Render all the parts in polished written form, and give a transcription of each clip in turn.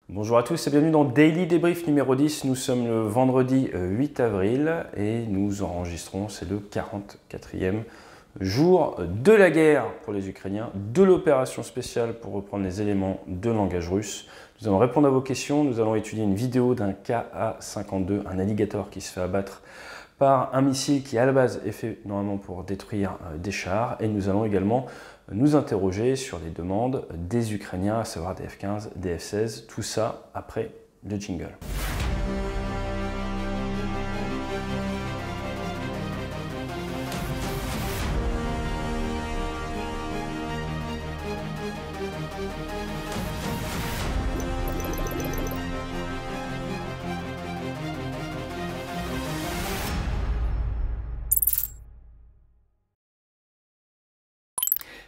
Bonjour à tous et bienvenue dans Daily Débrief numéro 10. Nous sommes le vendredi 8 avril et nous enregistrons, c'est le 44e jour de la guerre pour les Ukrainiens, de l'opération spéciale pour reprendre les éléments de langage russe. Nous allons répondre à vos questions, nous allons étudier une vidéo d'un Ka-52, un alligator qui se fait abattre par un missile qui à la base est fait normalement pour détruire des chars, et nous allons également nous interroger sur les demandes des Ukrainiens, à savoir des F-15, des F-16, tout ça après le jingle.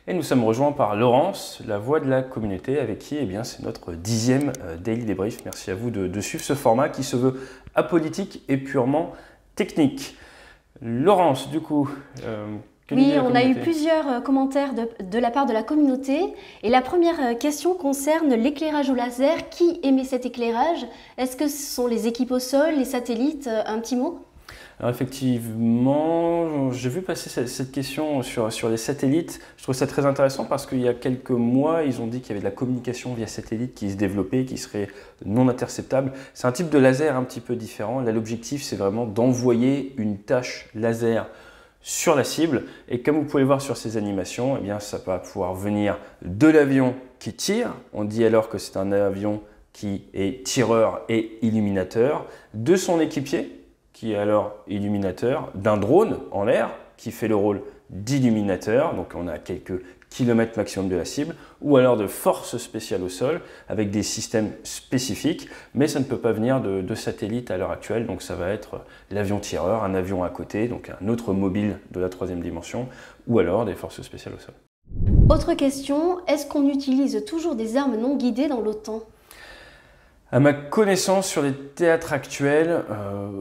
Et nous sommes rejoints par Laurence, la voix de la communauté, avec qui c'est notre 10e Daily Débrief. Merci à vous de suivre ce format qui se veut apolitique et purement technique. Laurence, du coup, oui, on a eu plusieurs commentaires de la part de la communauté. Et la première question concerne l'éclairage au laser. Qui émet cet éclairage? Est-ce que ce sont les équipes au sol, les satellites? Un petit mot? Alors effectivement, j'ai vu passer cette question sur les satellites. Je trouve ça très intéressant parce qu'il y a quelques mois, ils ont dit qu'il y avait de la communication via satellite qui se développait, qui serait non interceptable. C'est un type de laser un petit peu différent. Là, l'objectif, c'est vraiment d'envoyer une tache laser sur la cible. Et comme vous pouvez le voir sur ces animations, ça va pouvoir venir de l'avion qui tire. On dit alors que c'est un avion qui est tireur et illuminateur, de son équipier, qui est alors illuminateur, d'un drone en l'air qui fait le rôle d'illuminateur, donc on est à quelques kilomètres maximum de la cible, ou alors de forces spéciales au sol avec des systèmes spécifiques, mais ça ne peut pas venir de satellites à l'heure actuelle, donc ça va être l'avion tireur, un avion à côté, donc un autre mobile de la 3e dimension, ou alors des forces spéciales au sol. Autre question, est-ce qu'on utilise toujours des armes non guidées dans l'OTAN ? À ma connaissance, sur les théâtres actuels,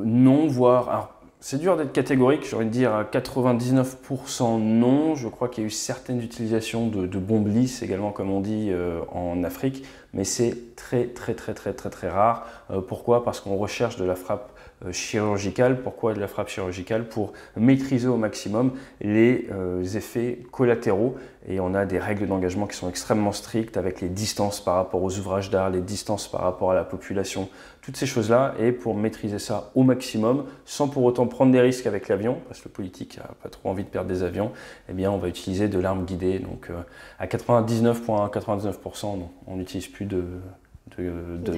non, voire... Alors, c'est dur d'être catégorique, j'ai envie de dire à 99% non. Je crois qu'il y a eu certaines utilisations de bombes lisses également, comme on dit en Afrique, mais c'est très rare. Pourquoi? Parce qu'on recherche de la frappe chirurgicale. Pourquoi de la frappe chirurgicale? Pour maîtriser au maximum les effets collatéraux. Et on a des règles d'engagement qui sont extrêmement strictes avec les distances par rapport aux ouvrages d'art, les distances par rapport à la population, toutes ces choses-là. Et pour maîtriser ça au maximum, sans pour autant prendre des risques avec l'avion, parce que le politique n'a pas trop envie de perdre des avions, on va utiliser de l'arme guidée. Donc à 99,99%, on n'utilise plus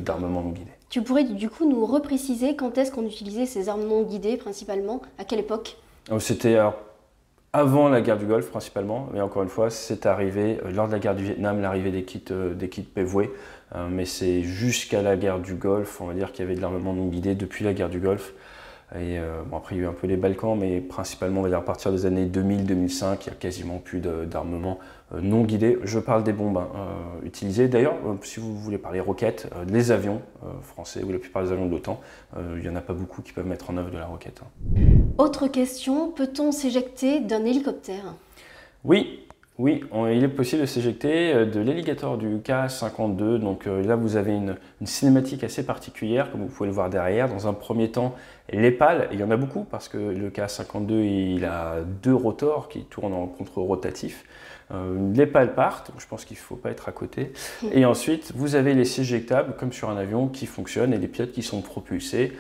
d'armement non guidé. Tu pourrais du coup nous repréciser quand est-ce qu'on utilisait ces armes non guidées principalement? À quelle époque? C'était avant la guerre du Golfe principalement, mais encore une fois, c'est arrivé lors de la guerre du Vietnam, l'arrivée des kits PVOE, mais c'est jusqu'à la guerre du Golfe, on va dire qu'il y avait de l'armement non guidé depuis la guerre du Golfe. Et après, il y a eu un peu les Balkans, mais principalement, on va dire à partir des années 2000-2005, il n'y a quasiment plus d'armement non guidé. Je parle des bombes utilisées. D'ailleurs, si vous voulez parler roquettes, les avions français ou la plupart des avions de l'OTAN, il n'y en a pas beaucoup qui peuvent mettre en œuvre de la roquette. Autre question, peut-on s'éjecter d'un hélicoptère? Oui. Oui, il est possible de s'éjecter de l'alligator du Ka-52. Donc là, vous avez une cinématique assez particulière, comme vous pouvez le voir derrière. Dans un premier temps, les pales, il y en a beaucoup parce que le Ka-52, il a 2 rotors qui tournent en contre-rotatif. Les pales partent, donc je pense qu'il ne faut pas être à côté. Et ensuite, vous avez les sièges éjectables, comme sur un avion, qui fonctionnent et les pilotes qui sont propulsés.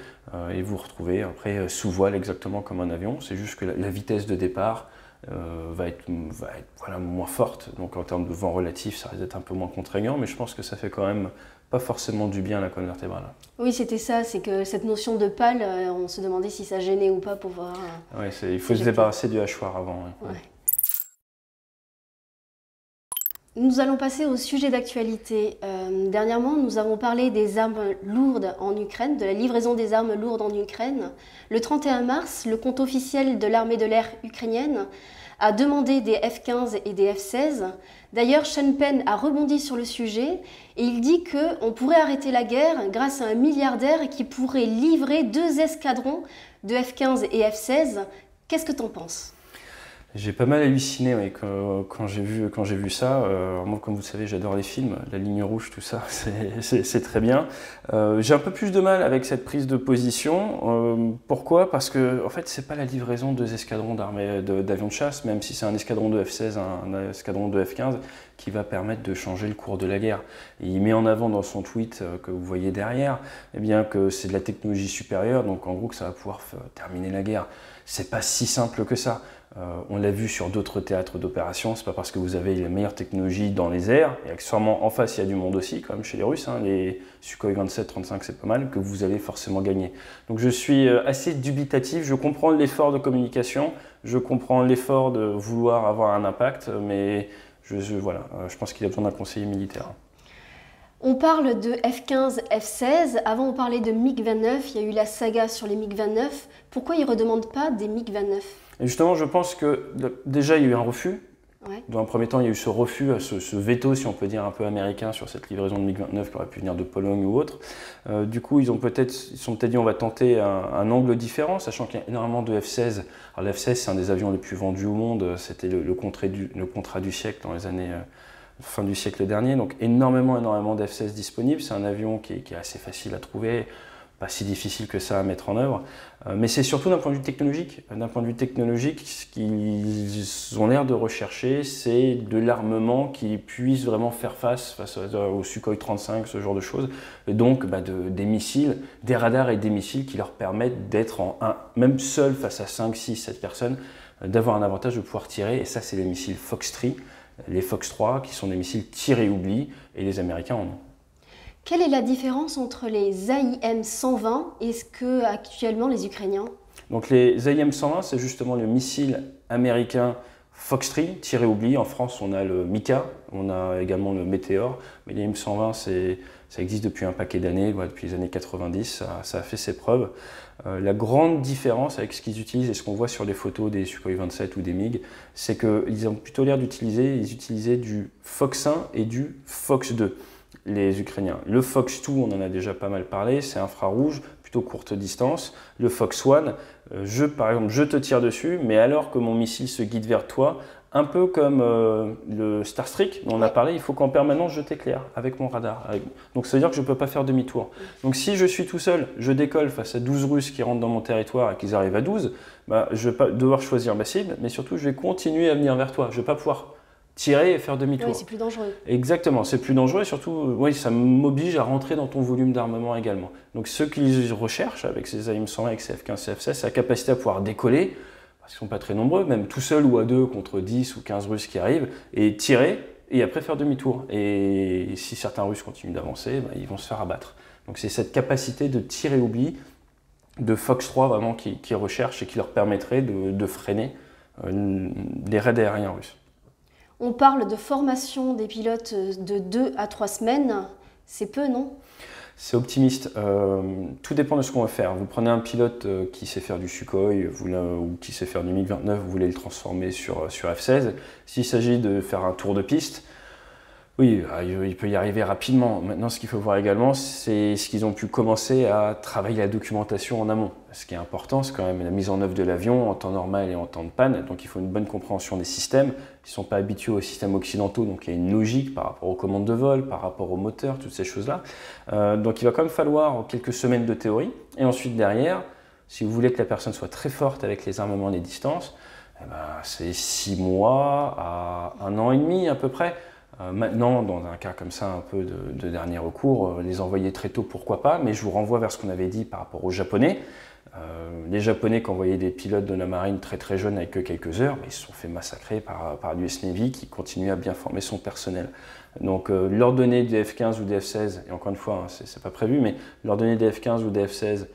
Et vous vous retrouvez après sous voile exactement comme un avion. C'est juste que la vitesse de départ va être moins forte, donc en termes de vent relatif ça risque d'être un peu moins contraignant, mais je pense que ça fait quand même pas forcément du bien à la colonne vertébrale. Oui, c'était ça, c'est que cette notion de pale, on se demandait si ça gênait ou pas pour voir. Ouais, il faut se débarrasser du hachoir avant. Ouais. Nous allons passer au sujet d'actualité. Dernièrement, nous avons parlé des armes lourdes en Ukraine, de la livraison des armes lourdes en Ukraine. Le 31 mars, le compte officiel de l'armée de l'air ukrainienne a demandé des F-15 et des F-16. D'ailleurs, Sean Penn a rebondi sur le sujet et il dit qu'on pourrait arrêter la guerre grâce à un milliardaire qui pourrait livrer 2 escadrons de F-15 et F-16. Qu'est-ce que tu en penses ? J'ai pas mal halluciné ouais, quand j'ai vu ça. Moi, comme vous le savez, j'adore les films, la ligne rouge, tout ça, c'est très bien. J'ai un peu plus de mal avec cette prise de position. Pourquoi? Parce que en fait, c'est pas la livraison de 2 escadrons d'avions de chasse, même si c'est un escadron de F-16, un escadron de F-15, qui va permettre de changer le cours de la guerre. Et il met en avant dans son tweet que vous voyez derrière, eh bien que c'est de la technologie supérieure, donc en gros que ça va pouvoir terminer la guerre. C'est pas si simple que ça. On l'a vu sur d'autres théâtres d'opération, c'est pas parce que vous avez les meilleures technologies dans les airs, et accessoirement en face il y a du monde aussi, quand même chez les Russes, hein, les Sukhoi 27-35 c'est pas mal, que vous allez forcément gagner. Donc je suis assez dubitatif, je comprends l'effort de communication, je comprends l'effort de vouloir avoir un impact, mais voilà, je pense qu'il a besoin d'un conseiller militaire. On parle de F-15, F-16, avant on parlait de MiG-29, il y a eu la saga sur les MiG-29, pourquoi ils ne redemandent pas des MiG-29? Et justement, je pense que déjà il y a eu un refus. Ouais. Dans un premier temps, il y a eu ce refus, ce veto, si on peut dire, un peu américain sur cette livraison de MiG-29 qui aurait pu venir de Pologne ou autre. Du coup, ils sont peut-être dit on va tenter un angle différent, sachant qu'il y a énormément de F-16. Alors le F-16, c'est un des avions les plus vendus au monde, c'était le contrat du siècle dans les années fin du siècle dernier, donc énormément de F-16 disponibles. C'est un avion qui est assez facile à trouver, pas si difficile que ça à mettre en œuvre, mais c'est surtout d'un point de vue technologique. D'un point de vue technologique, ce qu'ils ont l'air de rechercher, c'est de l'armement qui puisse vraiment faire face au Sukhoi 35, ce genre de choses, et donc des missiles, des radars et des missiles qui leur permettent d'être même seul face à 5, 6, 7 personnes, d'avoir un avantage de pouvoir tirer, et ça c'est les missiles Fox-3, les Fox-3 qui sont des missiles tir-et-oubli, et les Américains en ont. Quelle est la différence entre les AIM-120 et ce que actuellement les Ukrainiens? Donc les AIM-120, c'est justement le missile américain Fox-3, tiré-oubli. En France, on a le Mika, on a également le Meteor, mais les AIM-120, ça existe depuis un paquet d'années, depuis les années 90, ça a fait ses preuves. La grande différence avec ce qu'ils utilisent et ce qu'on voit sur les photos des Sukhoi 27 ou des MiG, c'est qu'ils ont plutôt l'air d'utiliser du Fox 1 et du Fox 2. Les Ukrainiens. Le Fox 2, on en a déjà pas mal parlé, c'est infrarouge, plutôt courte distance. Le Fox 1, par exemple, je te tire dessus, mais alors que mon missile se guide vers toi, un peu comme le Starstreak dont on a parlé, il faut qu'en permanence je t'éclaire avec mon radar. Donc ça veut dire que je ne peux pas faire demi-tour. Donc si je suis tout seul, je décolle face à 12 Russes qui rentrent dans mon territoire et qu'ils arrivent à 12, je vais pas devoir choisir ma cible, mais surtout je vais continuer à venir vers toi. Je ne vais pas pouvoir tirer et faire demi-tour. Oui, c'est plus dangereux. Exactement, c'est plus dangereux et surtout, ça m'oblige à rentrer dans ton volume d'armement également. Donc ce qu'ils recherchent avec ces AIM-120, avec ces F-15, ces F-16, c'est la capacité à pouvoir décoller, parce qu'ils ne sont pas très nombreux, même tout seul ou à deux contre 10 ou 15 Russes qui arrivent, et tirer et après faire demi-tour. Et si certains Russes continuent d'avancer, ils vont se faire abattre. Donc c'est cette capacité de tirer-oubli de Fox 3 vraiment qui recherchent et qui leur permettrait de freiner les raids aériens russes. On parle de formation des pilotes de 2 à 3 semaines. C'est peu, non? C'est optimiste. Tout dépend de ce qu'on veut faire. Vous prenez un pilote qui sait faire du Sukhoi ou qui sait faire du MiG-29, vous voulez le transformer sur F-16. S'il s'agit de faire un tour de piste, oui, il peut y arriver rapidement. Maintenant, ce qu'il faut voir également, c'est ce qu'ils ont pu commencer à travailler la documentation en amont. Ce qui est important, c'est quand même la mise en œuvre de l'avion en temps normal et en temps de panne. Donc il faut une bonne compréhension des systèmes. Ils ne sont pas habitués aux systèmes occidentaux, donc il y a une logique par rapport aux commandes de vol, par rapport au moteur, toutes ces choses-là. Donc il va quand même falloir quelques semaines de théorie. Et ensuite derrière, si vous voulez que la personne soit très forte avec les armements et les distances, c'est 6 mois à 1 an et demi à peu près. Maintenant, dans un cas comme ça, un peu de dernier recours, les envoyer très tôt, pourquoi pas, mais je vous renvoie vers ce qu'on avait dit par rapport aux Japonais. Les Japonais qui envoyaient des pilotes de la marine très jeunes avec que quelques heures, ils se sont fait massacrer par l'US Navy qui continue à bien former son personnel. Donc leur donner des F-15 ou des F-16, et encore une fois, c'est pas prévu, mais leur donner des F-15 ou des F-16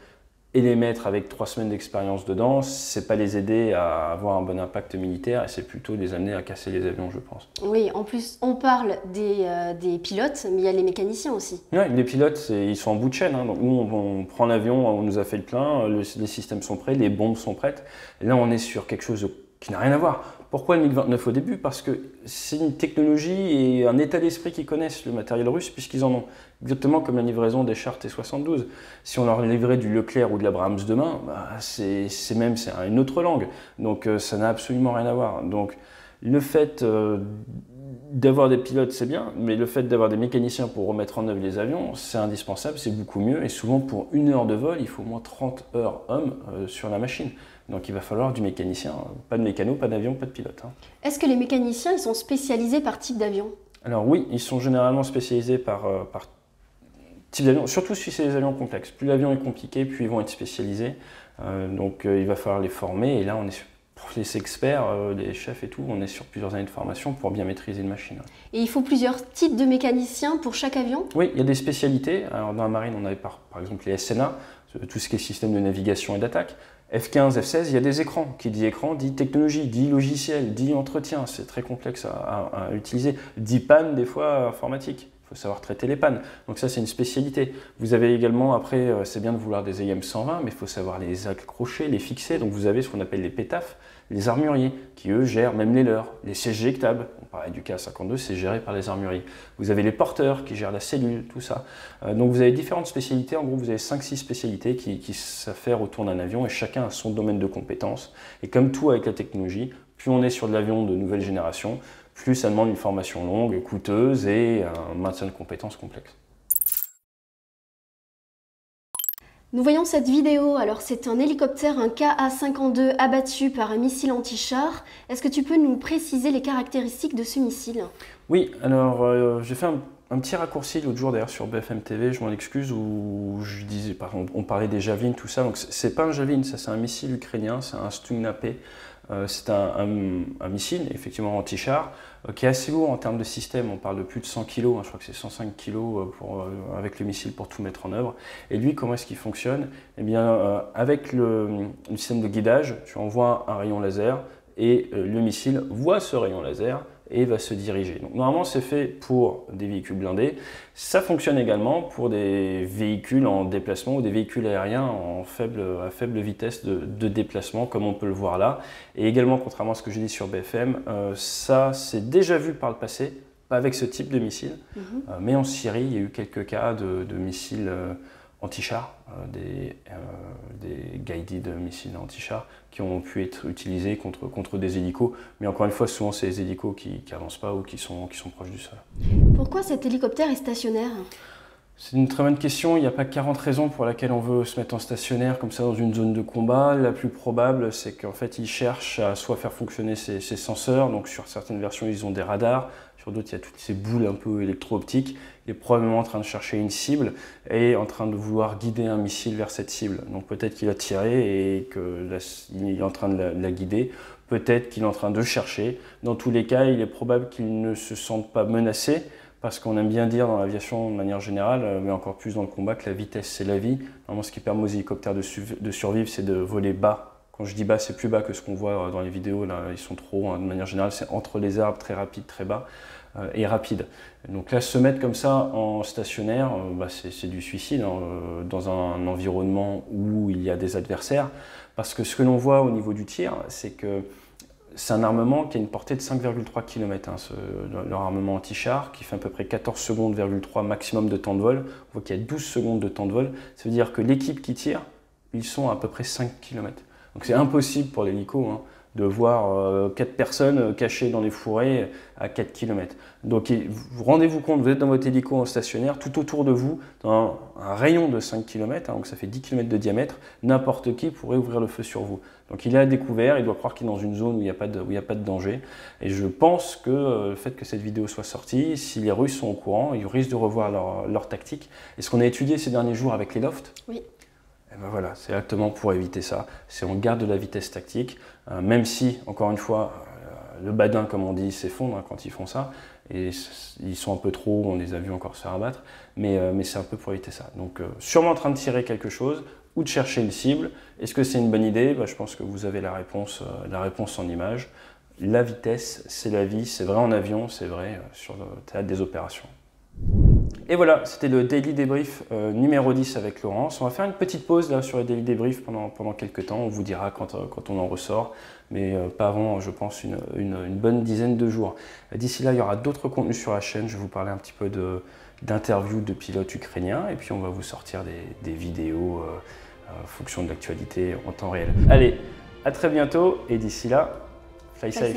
et les mettre avec 3 semaines d'expérience dedans, c'est pas les aider à avoir un bon impact militaire, et c'est plutôt les amener à casser les avions, je pense. Oui, en plus, on parle des pilotes, mais il y a les mécaniciens aussi. Oui, les pilotes, ils sont en bout de chaîne. Donc nous, on prend l'avion, on nous a fait le plein, les systèmes sont prêts, les bombes sont prêtes. Et là, on est sur quelque chose qui n'a rien à voir. Pourquoi le MiG-29 au début? Parce que c'est une technologie et un état d'esprit qu'ils connaissent, le matériel russe, puisqu'ils en ont. Exactement comme la livraison des chars T-72. Si on leur livrait du Leclerc ou de l'Abrams demain, bah, c'est une autre langue. Donc ça n'a absolument rien à voir. Donc le fait d'avoir des pilotes, c'est bien, mais le fait d'avoir des mécaniciens pour remettre en œuvre les avions, c'est indispensable, c'est beaucoup mieux. Et souvent, pour 1 heure de vol, il faut au moins 30 heures hommes sur la machine. Donc il va falloir du mécanicien, pas de mécano, pas d'avion, pas de pilote. Est-ce que les mécaniciens ils sont spécialisés par type d'avion? Alors oui, ils sont généralement spécialisés par type d'avion, surtout si c'est des avions complexes. Plus l'avion est compliqué, plus ils vont être spécialisés. Donc il va falloir les former. Et là, on est pour les experts, les chefs et tout, on est sur plusieurs années de formation pour bien maîtriser une machine. Et il faut plusieurs types de mécaniciens pour chaque avion? Oui, il y a des spécialités. Alors, dans la marine, on avait par exemple les SNA, tout ce qui est système de navigation et d'attaque. F-15, F-16, il y a des écrans. Qui dit écran, dit technologie, dit logiciel, dit entretien. C'est très complexe à utiliser. Dit panne, des fois, informatique. Il faut savoir traiter les pannes. Donc ça, c'est une spécialité. Vous avez également, après, c'est bien de vouloir des EM 120, mais il faut savoir les accrocher, les fixer. Donc vous avez ce qu'on appelle les pétafs, les armuriers, qui eux gèrent même les leurs. Les sièges éjectables, on parlait du K52, c'est géré par les armuriers. Vous avez les porteurs qui gèrent la cellule, tout ça. Donc vous avez différentes spécialités. En gros, vous avez 5-6 spécialités qui savent faire autour d'un avion et chacun a son domaine de compétences. Et comme tout avec la technologie, plus on est sur de l'avion de nouvelle génération, plus ça demande une formation longue, coûteuse et un maintien de compétences complexe. Nous voyons cette vidéo, alors c'est un hélicoptère, un Ka-52 abattu par un missile anti-char. Est-ce que tu peux nous préciser les caractéristiques de ce missile? Oui, alors j'ai fait un petit raccourci l'autre jour d'ailleurs sur BFM TV, je m'en excuse, où je disais, on parlait des Javelin, tout ça, donc c'est pas un Javelin, ça c'est un missile ukrainien, c'est un Stugna-P. C'est un missile, effectivement anti-char, qui est assez lourd en termes de système. On parle de plus de 100 kg, je crois que c'est 105 kg avec le missile pour tout mettre en œuvre. Et lui, comment est-ce qu'il fonctionne? Eh bien, avec le système de guidage, tu envoies un rayon laser et le missile voit ce rayon laser et va se diriger. Donc, normalement, c'est fait pour des véhicules blindés. Ça fonctionne également pour des véhicules en déplacement ou des véhicules aériens à faible vitesse de déplacement, comme on peut le voir là. Et également, contrairement à ce que j'ai dit sur BFM, ça c'est déjà vu par le passé, pas avec ce type de missile, mais en Syrie, il y a eu quelques cas de missiles anti-char, des guided missiles anti-char qui ont pu être utilisés contre des hélicos. Mais encore une fois, souvent, c'est les hélicos qui n'avancent pas ou qui sont proches du sol. Pourquoi cet hélicoptère est stationnaire? C'est une très bonne question. Il n'y a pas 40 raisons pour lesquelles on veut se mettre en stationnaire comme ça dans une zone de combat. La plus probable, c'est qu'en fait, ils cherchent à soit faire fonctionner ces senseurs. Donc sur certaines versions, ils ont des radars. Sur d'autres, il y a toutes ces boules un peu électro-optiques. Il est probablement en train de chercher une cible et en train de vouloir guider un missile vers cette cible. Donc peut-être qu'il a tiré et qu'il est en train de la guider. Peut-être qu'il est en train de chercher. Dans tous les cas, il est probable qu'il ne se sente pas menacé. Parce qu'on aime bien dire dans l'aviation de manière générale, mais encore plus dans le combat, que la vitesse c'est la vie. Normalement, ce qui permet aux hélicoptères de survivre, c'est de voler bas. Quand je dis bas, c'est plus bas que ce qu'on voit dans les vidéos, là, ils sont trop hauts, hein. De manière générale, c'est entre les arbres, très rapide, très bas et rapide. Donc là, se mettre comme ça en stationnaire, c'est du suicide hein, dans un environnement où il y a des adversaires. Parce que ce que l'on voit au niveau du tir, c'est que c'est un armement qui a une portée de 5,3 km, hein, leur armement anti-char, qui fait à peu près 14 secondes, 3 maximum de temps de vol. On voit qu'il y a 12 secondes de temps de vol. Ça veut dire que l'équipe qui tire, ils sont à peu près 5 km. Donc c'est impossible pour l'hélico hein, de voir 4 personnes cachées dans les fourrés à 4 km. Donc rendez-vous compte, vous êtes dans votre hélico en stationnaire, tout autour de vous, dans un rayon de 5 km, hein, donc ça fait 10 km de diamètre, n'importe qui pourrait ouvrir le feu sur vous. Donc il est à découvert, il doit croire qu'il est dans une zone où il n'y a pas de danger. Et je pense que le fait que cette vidéo soit sortie, si les Russes sont au courant, ils risquent de revoir leur tactique. Et ce qu'on a étudié ces derniers jours avec les lofts, oui. Et ben voilà, c'est exactement pour éviter ça. C'est on garde de la vitesse tactique, même si, encore une fois, le badin, comme on dit, s'effondre hein, quand ils font ça. Et ils sont un peu trop, on les a vus encore se faire abattre, mais c'est un peu pour éviter ça. Donc sûrement en train de tirer quelque chose ou de chercher une cible. Est-ce que c'est une bonne idée? Je pense que vous avez la réponse en image. La vitesse, c'est la vie, c'est vrai en avion, c'est vrai sur le théâtre des opérations. Et voilà, c'était le Daily Débrief numéro 10 avec Laurence. On va faire une petite pause là sur le Daily Débrief pendant quelques temps. On vous dira quand on en ressort, mais pas avant, je pense, une bonne dizaine de jours. D'ici là, il y aura d'autres contenus sur la chaîne. Je vais vous parler un petit peu d'interviews de pilotes ukrainiens et puis on va vous sortir des vidéos en fonction de l'actualité en temps réel. Allez, à très bientôt et d'ici là, fly safe.